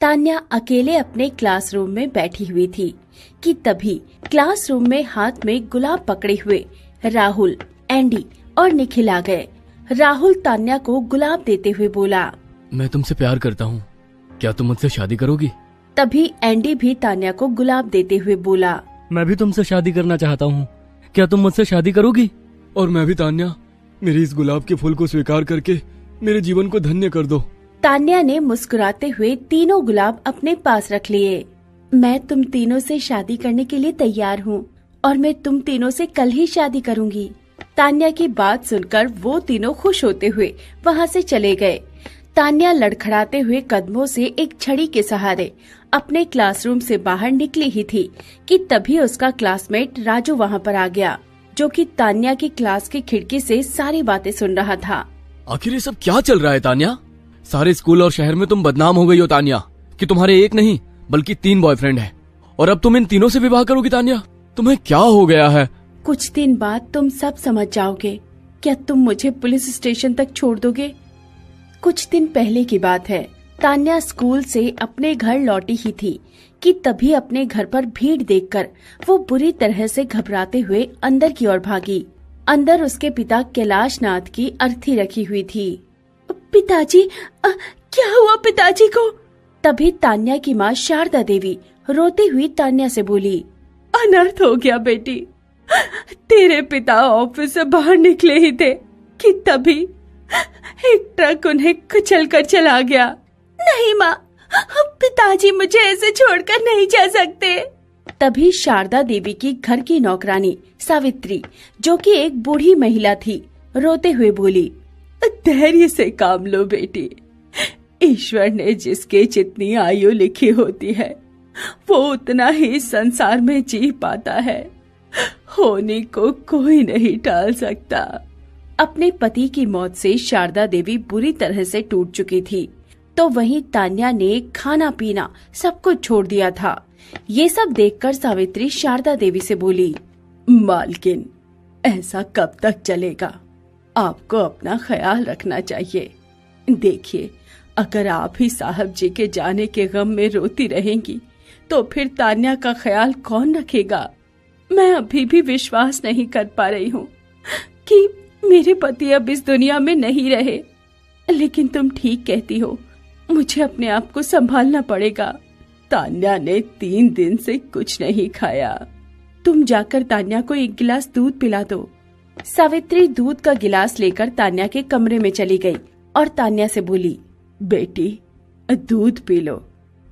तान्या अकेले अपने क्लासरूम में बैठी हुई थी कि तभी क्लासरूम में हाथ में गुलाब पकड़े हुए राहुल, एंडी और निखिल आ गए। राहुल तान्या को गुलाब देते हुए बोला, मैं तुमसे प्यार करता हूँ, क्या तुम मुझसे शादी करोगी? तभी एंडी भी तान्या को गुलाब देते हुए बोला, मैं भी तुमसे शादी करना चाहता हूँ, क्या तुम मुझसे शादी करोगी? और मैं भी तान्या, मेरी इस गुलाब के फूल को स्वीकार करके मेरे जीवन को धन्य कर दो। तान्या ने मुस्कुराते हुए तीनों गुलाब अपने पास रख लिए। मैं तुम तीनों से शादी करने के लिए तैयार हूँ और मैं तुम तीनों से कल ही शादी करूँगी। तान्या की बात सुनकर वो तीनों खुश होते हुए वहाँ से चले गए। तान्या लड़खड़ाते हुए कदमों से एक छड़ी के सहारे अपने क्लासरूम से बाहर निकली ही थी कि तभी उसका क्लासमेट राजू वहाँ पर आ गया, जो कि तान्या की क्लास की खिड़की से सारी बातें सुन रहा था। आखिर ये सब क्या चल रहा है तान्या? सारे स्कूल और शहर में तुम बदनाम हो गई हो तान्या कि तुम्हारे एक नहीं बल्कि 3 बॉयफ्रेंड हैं, और अब तुम इन तीनों से विवाह करोगी तान्या? तुम्हें क्या हो गया है? कुछ दिन बाद तुम सब समझ जाओगे। क्या तुम मुझे पुलिस स्टेशन तक छोड़ दोगे? कुछ दिन पहले की बात है। तान्या स्कूल से अपने घर लौटी ही थी कि तभी अपने घर पर भीड़ देखकर वो बुरी तरह से घबराते हुए अंदर की ओर भागी। अंदर उसके पिता कैलाश नाथ की अर्थी रखी हुई थी। पिताजी, क्या हुआ पिताजी को? तभी तान्या की माँ शारदा देवी रोती हुई तान्या से बोली, अनर्थ हो गया बेटी। तेरे पिता ऑफिस से बाहर निकले ही थे कि तभी एक ट्रक उन्हें कुचल कर चला गया। नहीं माँ, पिताजी मुझे ऐसे छोड़कर नहीं जा सकते। तभी शारदा देवी की घर की नौकरानी सावित्री, जो कि एक बूढ़ी महिला थी, रोते हुए बोली, धैर्य से काम लो बेटी। ईश्वर ने जिसके जितनी आयु लिखी होती है वो उतना ही संसार में जी पाता है। होने को कोई नहीं टाल सकता। अपने पति की मौत से शारदा देवी बुरी तरह से टूट चुकी थी, तो वहीं तान्या ने खाना पीना सब कुछ छोड़ दिया था। ये सब देखकर सावित्री शारदा देवी से बोली, मालकिन, ऐसा कब तक चलेगा? आपको अपना ख्याल रखना चाहिए। देखिए, अगर आप ही साहब जी के जाने के गम में रोती रहेंगी तो फिर तान्या का ख्याल कौन रखेगा? मैं अभी भी विश्वास नहीं कर पा रही हूँ कि मेरे पति अब इस दुनिया में नहीं रहे। लेकिन तुम ठीक कहती हो, मुझे अपने आप को संभालना पड़ेगा। तान्या ने 3 दिन से कुछ नहीं खाया। तुम जाकर तान्या को 1 गिलास दूध पिला दो। सावित्री दूध का गिलास लेकर तान्या के कमरे में चली गई और तान्या से बोली, बेटी, दूध पी लो।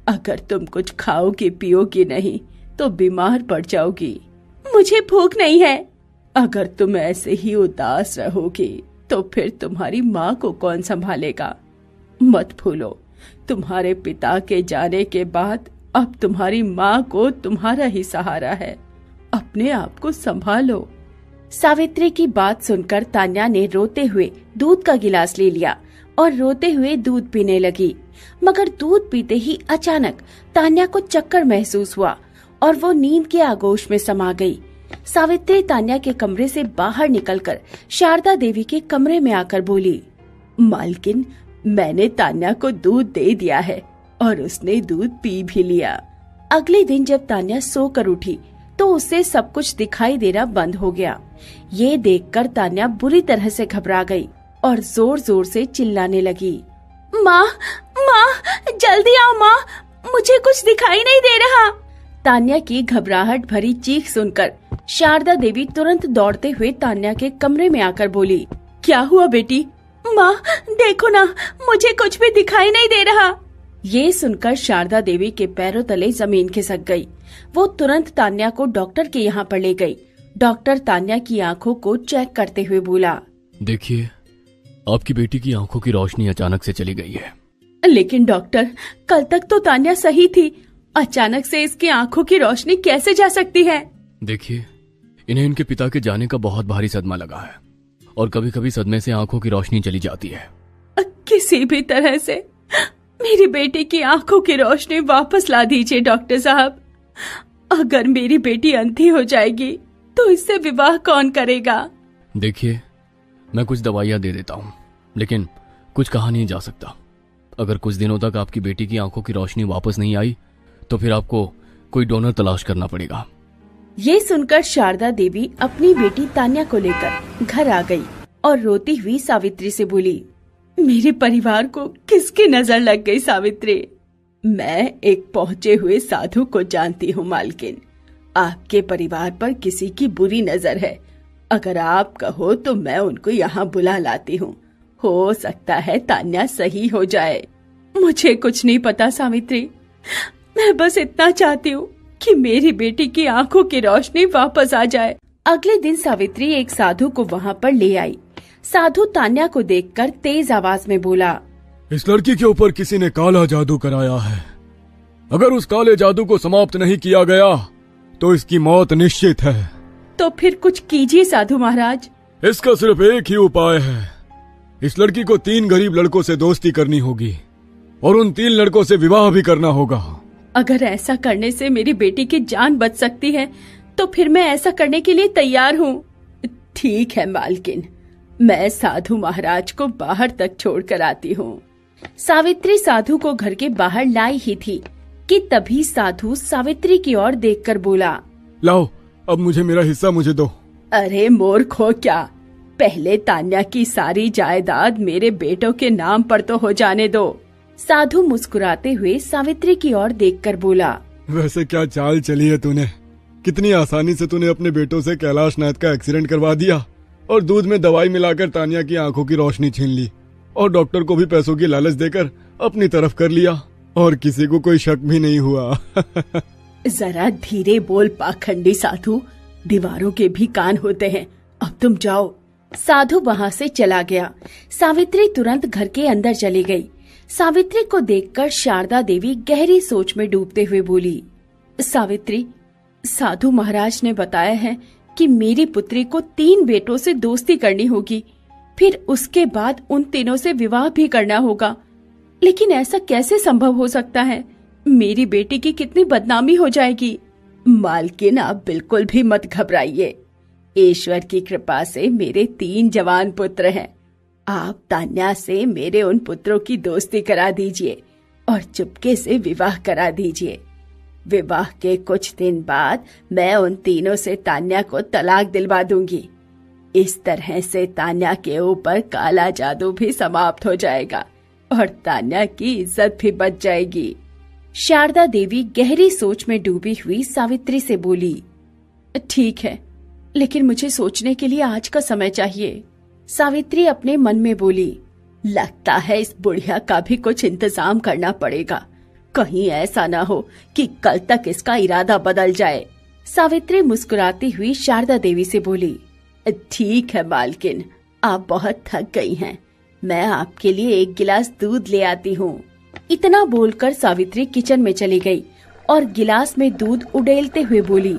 अगर तुम कुछ खाओगी पियोगी नहीं तो बीमार पड़ जाओगी। मुझे भूख नहीं है। अगर तुम ऐसे ही उदास रहोगी तो फिर तुम्हारी माँ को कौन संभालेगा? मत भूलो, तुम्हारे पिता के जाने के बाद अब तुम्हारी माँ को तुम्हारा ही सहारा है। अपने आप को संभालो। सावित्री की बात सुनकर तान्या ने रोते हुए दूध का गिलास ले लिया और रोते हुए दूध पीने लगी। मगर दूध पीते ही अचानक तान्या को चक्कर महसूस हुआ और वो नींद के आगोश में समा गई। सावित्री तान्या के कमरे से बाहर निकलकर शारदा देवी के कमरे में आकर बोली, मालकिन, मैंने तान्या को दूध दे दिया है और उसने दूध पी भी लिया। अगले दिन जब तान्या सोकर उठी तो उसे सब कुछ दिखाई देना बंद हो गया। ये देखकर तान्या बुरी तरह से घबरा गई और जोर जोर से चिल्लाने लगी, माँ, माँ, जल्दी आओ माँ, मुझे कुछ दिखाई नहीं दे रहा। तान्या की घबराहट भरी चीख सुनकर शारदा देवी तुरंत दौड़ते हुए तान्या के कमरे में आकर बोली, क्या हुआ बेटी? माँ, देखो ना, मुझे कुछ भी दिखाई नहीं दे रहा। ये सुनकर शारदा देवी के पैरों तले जमीन खिसक गई। वो तुरंत तान्या को डॉक्टर के यहाँ पर ले गई। डॉक्टर तान्या की आंखों को चेक करते हुए बोला, देखिए, आपकी बेटी की आंखों की रोशनी अचानक से चली गई है। लेकिन डॉक्टर, कल तक तो तान्या सही थी, अचानक से इसकी आंखों की रोशनी कैसे जा सकती है? देखिए, इन्हें इनके पिता के जाने का बहुत भारी सदमा लगा है और कभी कभी सदमे से आंखों की रोशनी चली जाती है। किसी भी तरह से मेरी बेटी की आंखों की रोशनी वापस ला दीजिए डॉक्टर साहब। अगर मेरी बेटी अंधी हो जाएगी तो इससे विवाह कौन करेगा? देखिए, मैं कुछ दवाइयाँ दे देता हूँ, लेकिन कुछ कहा नहीं जा सकता। अगर कुछ दिनों तक आपकी बेटी की आंखों की रोशनी वापस नहीं आई तो फिर आपको कोई डोनर तलाश करना पड़ेगा। ये सुनकर शारदा देवी अपनी बेटी तान्या को लेकर घर आ गई और रोती हुई सावित्री से बोली, मेरे परिवार को किसकी नजर लग गई सावित्री? मैं एक पहुंचे हुए साधु को जानती हूँ मालकिन। आपके परिवार पर किसी की बुरी नजर है। अगर आप कहो तो मैं उनको यहाँ बुला लाती हूँ। हो सकता है तान्या सही हो जाए। मुझे कुछ नहीं पता सावित्री, मैं बस इतना चाहती हूँ कि मेरी बेटी की आंखों की रोशनी वापस आ जाए। अगले दिन सावित्री एक साधु को वहाँ पर ले आई। साधु तान्या को देखकर तेज आवाज में बोला, इस लड़की के ऊपर किसी ने काला जादू कराया है। अगर उस काले जादू को समाप्त नहीं किया गया तो इसकी मौत निश्चित है। तो फिर कुछ कीजिए साधु महाराज। इसका सिर्फ एक ही उपाय है। इस लड़की को 3 गरीब लड़कों से दोस्ती करनी होगी और उन 3 लड़कों से विवाह भी करना होगा। अगर ऐसा करने से मेरी बेटी की जान बच सकती है तो फिर मैं ऐसा करने के लिए तैयार हूँ। ठीक है मालकिन, मैं साधु महाराज को बाहर तक छोड़कर आती हूँ। सावित्री साधु को घर के बाहर लाई ही थी कि तभी साधु सावित्री की ओर देखकर बोला, लाओ अब मुझे मेरा हिस्सा मुझे दो। अरे मूर्खो क्या, पहले तान्या की सारी जायदाद मेरे बेटों के नाम पर तो हो जाने दो। साधु मुस्कुराते हुए सावित्री की ओर देखकर बोला, वैसे क्या चाल चली है तूने? कितनी आसानी से तूने अपने बेटों से कैलाश नाथ का एक्सीडेंट करवा दिया और दूध में दवाई मिलाकर तान्या की आंखों की रोशनी छीन ली और डॉक्टर को भी पैसों की लालच देकर अपनी तरफ कर लिया और किसी को कोई शक भी नहीं हुआ। जरा धीरे बोल पाखंडी साधु, दीवारों के भी कान होते हैं। अब तुम जाओ। साधु वहाँ से चला गया। सावित्री तुरंत घर के अंदर चली गई। सावित्री को देखकर शारदा देवी गहरी सोच में डूबते हुए बोली, सावित्री, साधु महाराज ने बताया है कि मेरी पुत्री को 3 बेटों से दोस्ती करनी होगी, फिर उसके बाद उन तीनों से विवाह भी करना होगा। लेकिन ऐसा कैसे संभव हो सकता है? मेरी बेटी की कितनी बदनामी हो जाएगी। मालकिन, आप बिल्कुल भी मत घबराइए। ईश्वर की कृपा से मेरे 3 जवान पुत्र हैं। आप तान्या से मेरे उन पुत्रों की दोस्ती करा दीजिए और चुपके से विवाह करा दीजिए। विवाह के कुछ दिन बाद मैं उन तीनों से तान्या को तलाक दिलवा दूंगी। इस तरह से तान्या के ऊपर काला जादू भी समाप्त हो जाएगा और तान्या की इज्जत भी बच जाएगी। शारदा देवी गहरी सोच में डूबी हुई सावित्री से बोली, ठीक है, लेकिन मुझे सोचने के लिए आज का समय चाहिए। सावित्री अपने मन में बोली, लगता है इस बुढ़िया का भी कुछ इंतजाम करना पड़ेगा। कहीं ऐसा ना हो कि कल तक इसका इरादा बदल जाए। सावित्री मुस्कुराती हुई शारदा देवी से बोली, ठीक है मालकिन, आप बहुत थक गई हैं। मैं आपके लिए 1 गिलास दूध ले आती हूँ। इतना बोलकर सावित्री किचन में चली गई और गिलास में दूध उड़ेलते हुए बोली,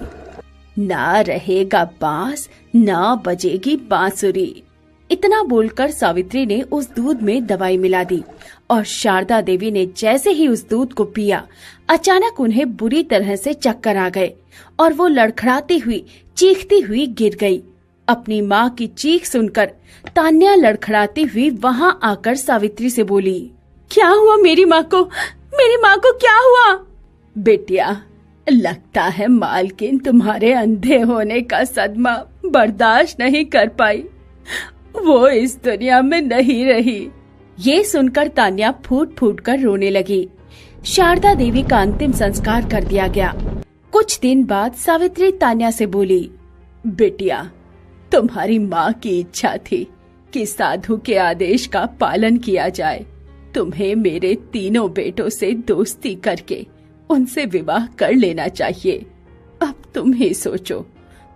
ना रहेगा बांस, ना बजेगी बांसुरी। इतना बोलकर सावित्री ने उस दूध में दवाई मिला दी और शारदा देवी ने जैसे ही उस दूध को पिया, अचानक उन्हें बुरी तरह से चक्कर आ गए और वो लड़खड़ाती हुई, चीखती हुई गिर गई। अपनी माँ की चीख सुनकर तान्या लड़खड़ाती हुई वहां आकर सावित्री से बोली, क्या हुआ मेरी माँ को? मेरी माँ को क्या हुआ? बेटिया, लगता है मालकिन तुम्हारे अंधे होने का सदमा बर्दाश्त नहीं कर पाई। वो इस दुनिया में नहीं रही। ये सुनकर तान्या फूट फूट कर रोने लगी। शारदा देवी का अंतिम संस्कार कर दिया गया। कुछ दिन बाद सावित्री तान्या से बोली, बेटिया, तुम्हारी माँ की इच्छा थी कि साधु के आदेश का पालन किया जाए। तुम्हें मेरे 3 बेटों से दोस्ती करके उनसे विवाह कर लेना चाहिए। अब तुम ही सोचो,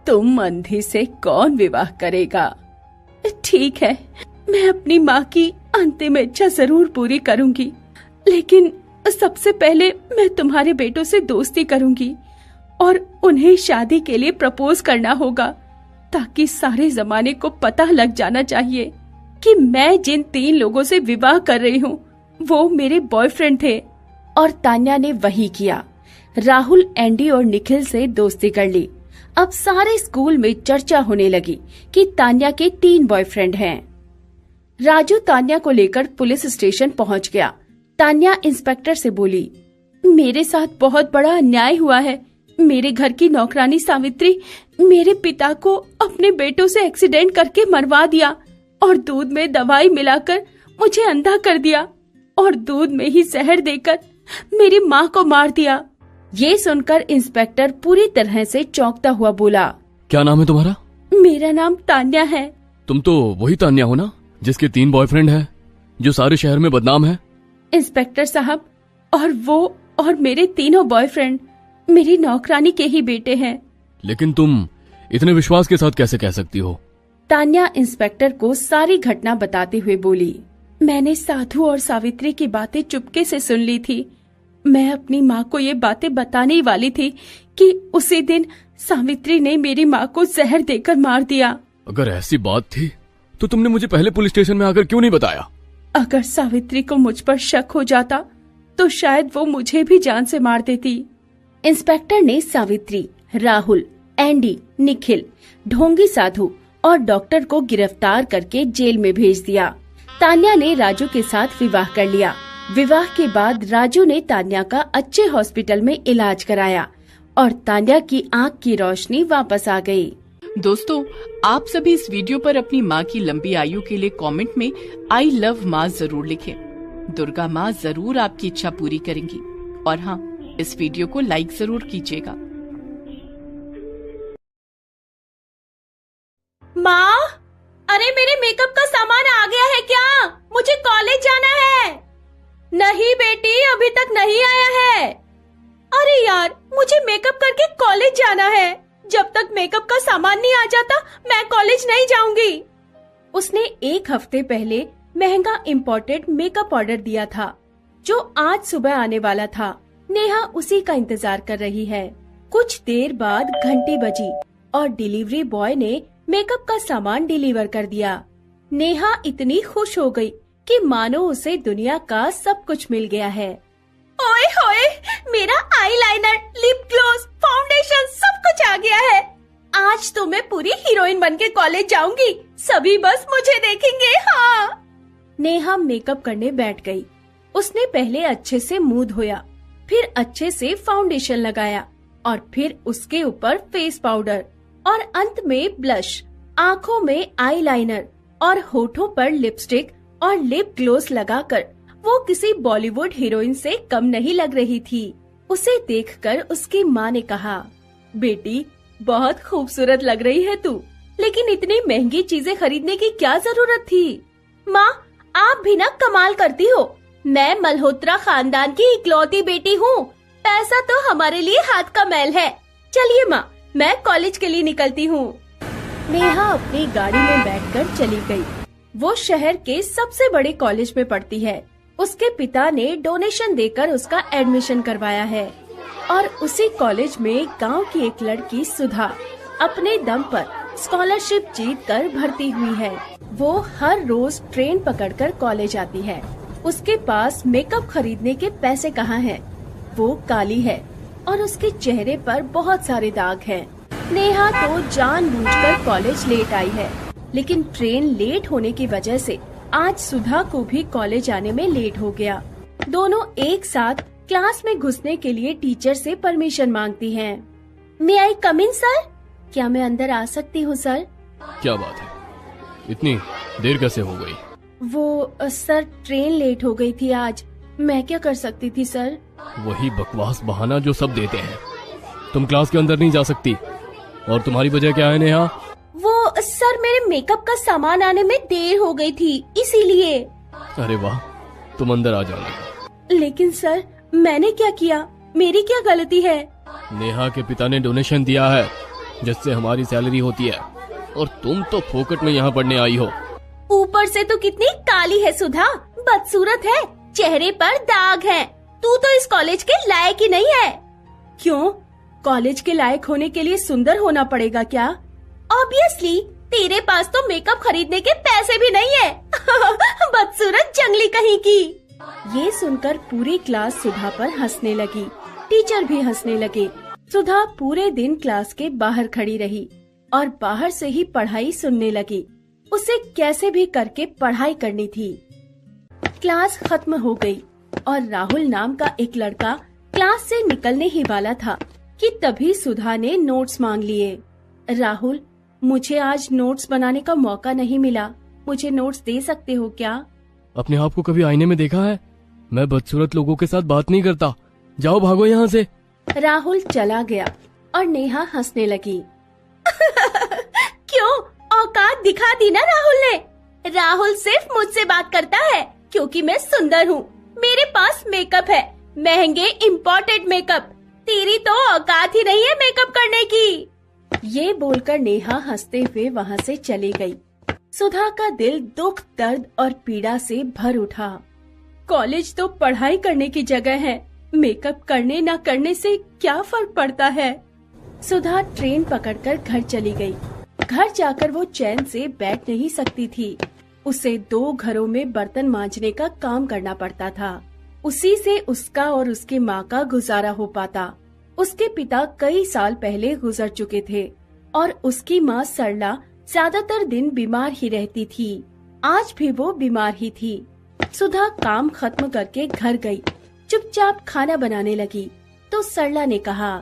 तुम अंधी से कौन विवाह करेगा? ठीक है, मैं अपनी माँ की अंतिम इच्छा जरूर पूरी करूंगी, लेकिन सबसे पहले मैं तुम्हारे बेटों से दोस्ती करूंगी और उन्हें शादी के लिए प्रपोज करना होगा, ताकि सारे जमाने को पता लग जाना चाहिए कि मैं जिन 3 लोगों से विवाह कर रही हूँ वो मेरे बॉयफ्रेंड थे। और तान्या ने वही किया। राहुल, एंडी और निखिल से दोस्ती कर ली। अब सारे स्कूल में चर्चा होने लगी कि तान्या के 3 बॉयफ्रेंड हैं। राजू तान्या को लेकर पुलिस स्टेशन पहुंच गया। तान्या इंस्पेक्टर से बोली, मेरे साथ बहुत बड़ा अन्याय हुआ है। मेरे घर की नौकरानी सावित्री मेरे पिता को अपने बेटों से एक्सीडेंट करके मरवा दिया और दूध में दवाई मिलाकर मुझे अंधा कर दिया और दूध में ही जहर देकर मेरी माँ को मार दिया। ये सुनकर इंस्पेक्टर पूरी तरह से चौंकता हुआ बोला, क्या नाम है तुम्हारा? मेरा नाम तान्या है। तुम तो वही तान्या हो ना, जिसके 3 बॉयफ्रेंड हैं, जो सारे शहर में बदनाम है? इंस्पेक्टर साहब, और वो और मेरे तीनों बॉयफ्रेंड मेरी नौकरानी के ही बेटे हैं। लेकिन तुम इतने विश्वास के साथ कैसे कह सकती हो? तान्या इंस्पेक्टर को सारी घटना बताते हुए बोली, मैंने साधु और सावित्री की बातें चुपके से सुन ली थी। मैं अपनी माँ को ये बातें बताने ही वाली थी कि उसी दिन सावित्री ने मेरी माँ को जहर देकर मार दिया। अगर ऐसी बात थी तो तुमने मुझे पहले पुलिस स्टेशन में आकर क्यों नहीं बताया? अगर सावित्री को मुझ पर शक हो जाता तो शायद वो मुझे भी जान से मार देती। इंस्पेक्टर ने सावित्री, राहुल, एंडी, निखिल, ढोंगी साधु और डॉक्टर को गिरफ्तार करके जेल में भेज दिया। तान्या ने राजू के साथ विवाह कर लिया। विवाह के बाद राजू ने तान्या का अच्छे हॉस्पिटल में इलाज कराया और तान्या की आंख की रोशनी वापस आ गई। दोस्तों, आप सभी इस वीडियो पर अपनी माँ की लंबी आयु के लिए कमेंट में आई लव माँ जरूर लिखें। दुर्गा माँ जरूर आपकी इच्छा पूरी करेंगी। और हाँ, इस वीडियो को लाइक जरूर कीजिएगा। माँ, अरे मेरे मेकअप का सामान आ गया है क्या? मुझे कॉलेज जाना है। नहीं बेटी, अभी तक नहीं आया है। अरे यार, मुझे मेकअप करके कॉलेज जाना है। जब तक मेकअप का सामान नहीं आ जाता मैं कॉलेज नहीं जाऊंगी। उसने 1 हफ्ते पहले महंगा इम्पोर्टेड मेकअप ऑर्डर दिया था जो आज सुबह आने वाला था। नेहा उसी का इंतजार कर रही है। कुछ देर बाद घंटी बजी और डिलीवरी बॉय ने मेकअप का सामान डिलीवर कर दिया। नेहा इतनी खुश हो गई कि मानो उसे दुनिया का सब कुछ मिल गया है। ओए होए, मेरा आईलाइनर, लिप ग्लॉस, फाउंडेशन सब कुछ आ गया है। आज तो मैं पूरी हीरोइन बनके कॉलेज जाऊंगी। सभी बस मुझे देखेंगे। हाँ। नेहा मेकअप करने बैठ गई। उसने पहले अच्छे से मुंह धोया, फिर अच्छे से फाउंडेशन लगाया और फिर उसके ऊपर फेस पाउडर और अंत में ब्लश, आँखों में आईलाइनर और होठों पर लिपस्टिक और लिप ग्लोस लगाकर वो किसी बॉलीवुड हीरोइन से कम नहीं लग रही थी। उसे देखकर उसकी माँ ने कहा, बेटी बहुत खूबसूरत लग रही है तू, लेकिन इतनी महंगी चीजें खरीदने की क्या जरूरत थी? माँ, आप भी ना कमाल करती हो। मैं मल्होत्रा खानदान की इकलौती बेटी हूँ। पैसा तो हमारे लिए हाथ का मैल है। चलिए माँ, मैं कॉलेज के लिए निकलती हूँ। नेहा अपनी गाड़ी में बैठकर चली गई। वो शहर के सबसे बड़े कॉलेज में पढ़ती है। उसके पिता ने डोनेशन देकर उसका एडमिशन करवाया है और उसी कॉलेज में गांव की एक लड़की सुधा अपने दम पर स्कॉलरशिप जीतकर भर्ती हुई है। वो हर रोज ट्रेन पकड़कर कॉलेज आती है। उसके पास मेकअप खरीदने के पैसे कहाँ हैं? वो काली है और उसके चेहरे पर बहुत सारे दाग हैं। नेहा तो जानबूझकर कॉलेज लेट आई है, लेकिन ट्रेन लेट होने की वजह से आज सुधा को भी कॉलेज आने में लेट हो गया। दोनों एक साथ क्लास में घुसने के लिए टीचर से परमिशन मांगती हैं। मे आई कम इन सर? क्या मैं अंदर आ सकती हूँ सर? क्या बात है, इतनी देर कैसे हो गई? वो सर, ट्रेन लेट हो गई थी आज। मैं क्या कर सकती थी सर? वही बकवास बहाना जो सब देते हैं। तुम क्लास के अंदर नहीं जा सकती। और तुम्हारी वजह क्या है नेहा? वो सर, मेरे मेकअप का सामान आने में देर हो गई थी, इसीलिए। अरे वाह, तुम अंदर आ जाओगे। लेकिन सर, मैंने क्या किया? मेरी क्या गलती है? नेहा के पिता ने डोनेशन दिया है जिससे हमारी सैलरी होती है, और तुम तो फोकट में यहाँ पढ़ने आई हो। ऊपर से तो कितनी काली है सुधा, बदसूरत है, चेहरे पर दाग है। तू तो इस कॉलेज के लायक ही नहीं है। क्यों? कॉलेज के लायक होने के लिए सुंदर होना पड़ेगा क्या? ऑब्वियसली, तेरे पास तो मेकअप खरीदने के पैसे भी नहीं है। बदसूरत जंगली कहीं की। ये सुनकर पूरी क्लास सुधा पर हंसने लगी। टीचर भी हंसने लगे। सुधा पूरे दिन क्लास के बाहर खड़ी रही और बाहर से ही पढ़ाई सुनने लगी। उसे कैसे भी करके पढ़ाई करनी थी। क्लास खत्म हो गई और राहुल नाम का एक लड़का क्लास से निकलने ही वाला था कि तभी सुधा ने नोट्स मांग लिए। राहुल, मुझे आज नोट्स बनाने का मौका नहीं मिला, मुझे नोट्स दे सकते हो क्या? अपने आप को कभी आईने में देखा है? मैं बदसूरत लोगों के साथ बात नहीं करता। जाओ, भागो यहाँ से। राहुल चला गया और नेहा हंसने लगी। क्यों, औकात दिखा दी ना राहुल ने। राहुल सिर्फ मुझसे बात करता है क्योंकि मैं सुंदर हूँ, मेरे पास मेकअप है, महंगे इम्पोर्टेड मेकअप। तेरी तो औकात ही नहीं है मेकअप करने की। ये बोलकर नेहा हंसते हुए वहाँ से चली गई। सुधा का दिल दुख, दर्द और पीड़ा से भर उठा। कॉलेज तो पढ़ाई करने की जगह है, मेकअप करने ना करने से क्या फर्क पड़ता है। सुधा ट्रेन पकड़कर घर चली गई। घर जाकर वो चैन से बैठ नहीं सकती थी। उसे 2 घरों में बर्तन मांजने का काम करना पड़ता था। उसी से उसका और उसके माँ का गुजारा हो पाता। उसके पिता कई साल पहले गुजर चुके थे और उसकी माँ सरला ज्यादातर दिन बीमार ही रहती थी। आज भी वो बीमार ही थी। सुधा काम खत्म करके घर गई। चुपचाप खाना बनाने लगी तो सरला ने कहा,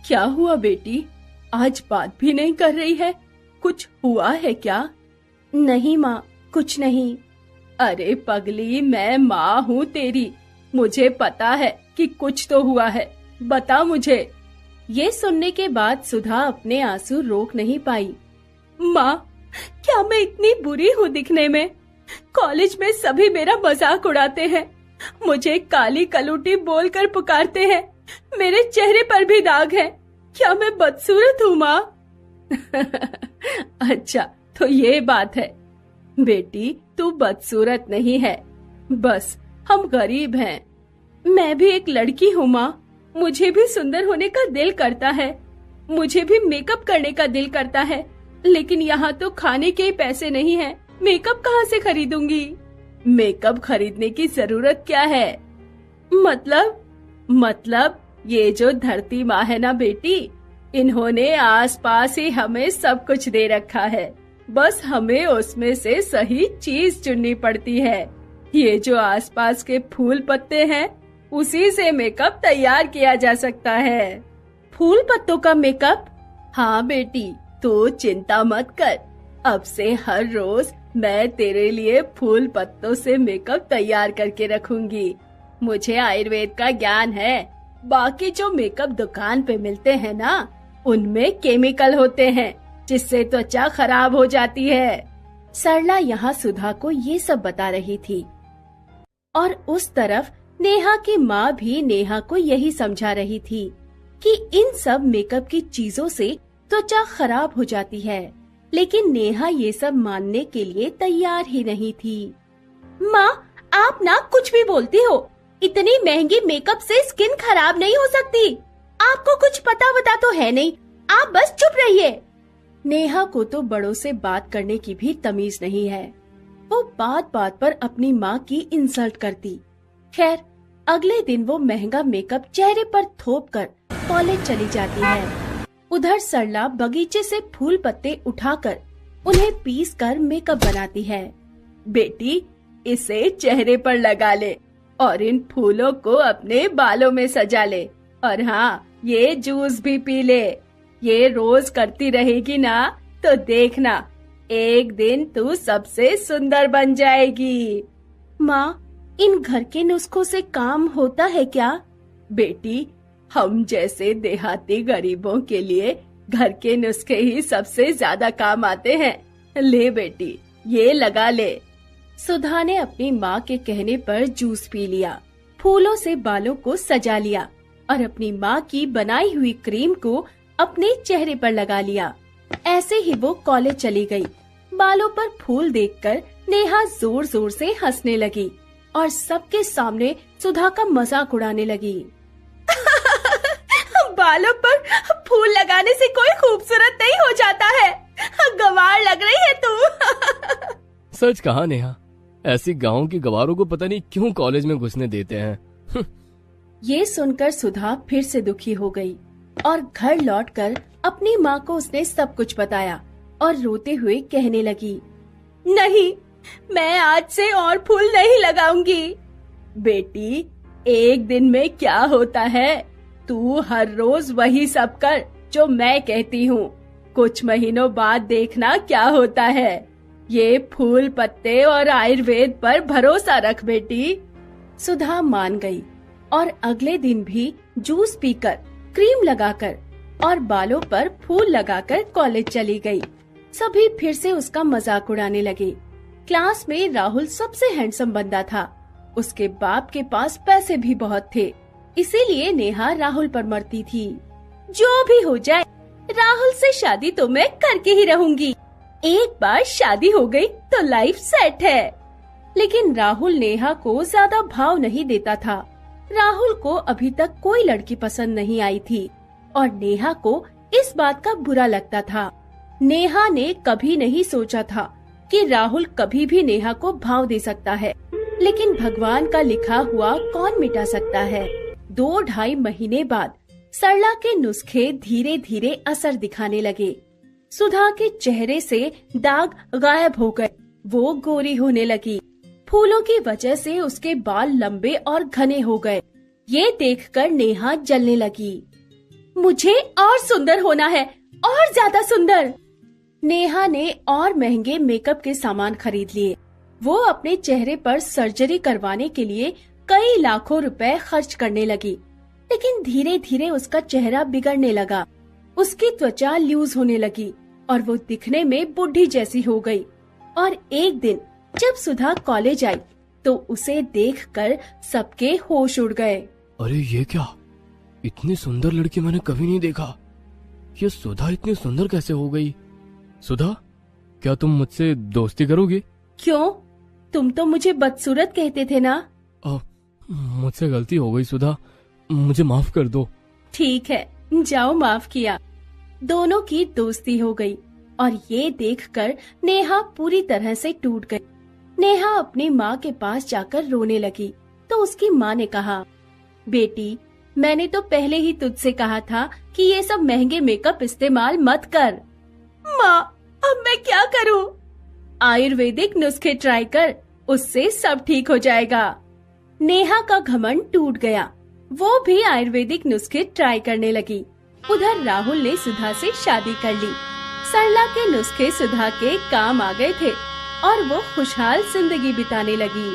क्या हुआ बेटी, आज बात भी नहीं कर रही है, कुछ हुआ है क्या? नहीं माँ, कुछ नहीं। अरे पगली, मैं माँ हूँ तेरी, मुझे पता है कि कुछ तो हुआ है, बता मुझे। ये सुनने के बाद सुधा अपने आंसू रोक नहीं पाई। माँ, क्या मैं इतनी बुरी हूँ दिखने में? कॉलेज में सभी मेरा मजाक उड़ाते हैं, मुझे काली कलूटी बोलकर पुकारते हैं, मेरे चेहरे पर भी दाग है। क्या मैं बदसूरत हूँ माँ? अच्छा, तो ये बात है। बेटी, तू बदसूरत नहीं है, बस हम गरीब हैं। मैं भी एक लड़की हूँ माँ, मुझे भी सुंदर होने का दिल करता है, मुझे भी मेकअप करने का दिल करता है, लेकिन यहाँ तो खाने के पैसे नहीं हैं, मेकअप कहाँ से खरीदूंगी? मेकअप खरीदने की जरूरत क्या है? मतलब ये जो धरती माँ है ना बेटी, इन्होंने आसपास ही हमें सब कुछ दे रखा है, बस हमें उसमें से सही चीज चुननी पड़ती है। ये जो आसपास के फूल पत्ते हैं, उसी से मेकअप तैयार किया जा सकता है। फूल पत्तों का मेकअप? हाँ बेटी, तू चिंता मत कर, अब से हर रोज मैं तेरे लिए फूल पत्तों से मेकअप तैयार करके रखूंगी। मुझे आयुर्वेद का ज्ञान है, बाकी जो मेकअप दुकान पे मिलते हैं ना, उनमें केमिकल होते हैं जिससे त्वचा खराब हो जाती है। सरला यहाँ सुधा को ये सब बता रही थी और उस तरफ नेहा की माँ भी नेहा को यही समझा रही थी कि इन सब मेकअप की चीजों से त्वचा खराब हो जाती है, लेकिन नेहा ये सब मानने के लिए तैयार ही नहीं थी। माँ, आप ना कुछ भी बोलती हो, इतनी महंगी मेकअप से स्किन खराब नहीं हो सकती, आपको कुछ पता तो है नहीं, आप बस चुप रहिए। नेहा को तो बड़ों से बात करने की भी तमीज नहीं है, वो बात बात पर अपनी माँ की इंसल्ट करती। खैर, अगले दिन वो महंगा मेकअप चेहरे पर थोपकर कॉलेज चली जाती है। उधर सरला बगीचे से फूल पत्ते उठाकर उन्हें पीस कर मेकअप बनाती है। बेटी, इसे चेहरे पर लगा ले और इन फूलों को अपने बालों में सजा ले, और हाँ, ये जूस भी पी ले। ये रोज करती रहेगी ना तो देखना, एक दिन तू सबसे सुंदर बन जाएगी। माँ, इन घर के नुस्खों से काम होता है क्या? बेटी, हम जैसे देहाती गरीबों के लिए घर के नुस्खे ही सबसे ज्यादा काम आते हैं। ले बेटी, ये लगा ले। सुधा ने अपनी माँ के कहने पर जूस पी लिया, फूलों से बालों को सजा लिया और अपनी माँ की बनाई हुई क्रीम को अपने चेहरे पर लगा लिया। ऐसे ही वो कॉलेज चली गई। बालों पर फूल देखकर नेहा जोर जोर से हंसने लगी और सबके सामने सुधा का मजाक उड़ाने लगी। बालों पर फूल लगाने से कोई खूबसूरत नहीं हो जाता है, गंवार लग रही है तू। सच कहा नेहा, ऐसी गांव की गंवारों को पता नहीं क्यों कॉलेज में घुसने देते हैं। ये सुनकर सुधा फिर से दुखी हो गई और घर लौटकर अपनी माँ को उसने सब कुछ बताया और रोते हुए कहने लगी, नहीं, मैं आज से और फूल नहीं लगाऊंगी। बेटी, एक दिन में क्या होता है, तू हर रोज वही सब कर जो मैं कहती हूँ। कुछ महीनों बाद देखना क्या होता है। ये फूल पत्ते और आयुर्वेद पर भरोसा रख बेटी। सुधा मान गई और अगले दिन भी जूस पीकर, क्रीम लगाकर और बालों पर फूल लगाकर कॉलेज चली गई। सभी फिर से उसका मजाक उड़ाने लगे। क्लास में राहुल सबसे हैंडसम बंदा था। उसके बाप के पास पैसे भी बहुत थे, इसीलिए नेहा राहुल पर मरती थी। जो भी हो जाए, राहुल से शादी तो मैं करके ही रहूंगी। एक बार शादी हो गई तो लाइफ सेट है। लेकिन राहुल नेहा को ज्यादा भाव नहीं देता था। राहुल को अभी तक कोई लड़की पसंद नहीं आई थी और नेहा को इस बात का बुरा लगता था। नेहा ने कभी नहीं सोचा था कि राहुल कभी भी नेहा को भाव दे सकता है, लेकिन भगवान का लिखा हुआ कौन मिटा सकता है। 2-2.5 महीने बाद सरला के नुस्खे धीरे धीरे असर दिखाने लगे। सुधा के चेहरे से दाग गायब हो गए। वो गोरी होने लगी। फूलों की वजह से उसके बाल लंबे और घने हो गए। ये देखकर नेहा जलने लगी। मुझे और सुंदर होना है, और ज्यादा सुंदर। नेहा ने और महंगे मेकअप के सामान खरीद लिए। वो अपने चेहरे पर सर्जरी करवाने के लिए कई लाखों रुपए खर्च करने लगी। लेकिन धीरे धीरे उसका चेहरा बिगड़ने लगा। उसकी त्वचा लूज होने लगी और वो दिखने में बुढ़ी जैसी हो गई। और एक दिन जब सुधा कॉलेज आई तो उसे देखकर सबके होश उड़ गए। अरे ये क्या, इतनी सुंदर लड़की मैंने कभी नहीं देखा। ये सुधा इतनी सुंदर कैसे हो गई? सुधा, क्या तुम मुझसे दोस्ती करोगी? क्यों? तुम तो मुझे बदसूरत कहते थे ना। मुझसे गलती हो गई सुधा, मुझे माफ कर दो। ठीक है, जाओ, माफ किया। दोनों की दोस्ती हो गई और ये देखकर नेहा पूरी तरह से टूट गई। नेहा अपनी माँ के पास जाकर रोने लगी तो उसकी माँ ने कहा, बेटी, मैंने तो पहले ही तुझसे कहा था कि ये सब महंगे मेकअप इस्तेमाल मत कर। माँ, अब मैं क्या करूँ? आयुर्वेदिक नुस्खे ट्राई कर, उससे सब ठीक हो जाएगा। नेहा का घमंड टूट गया। वो भी आयुर्वेदिक नुस्खे ट्राई करने लगी। उधर राहुल ने सुधा से शादी कर ली। सरला के नुस्खे सुधा के काम आ गए थे और वो खुशहाल जिंदगी बिताने लगी।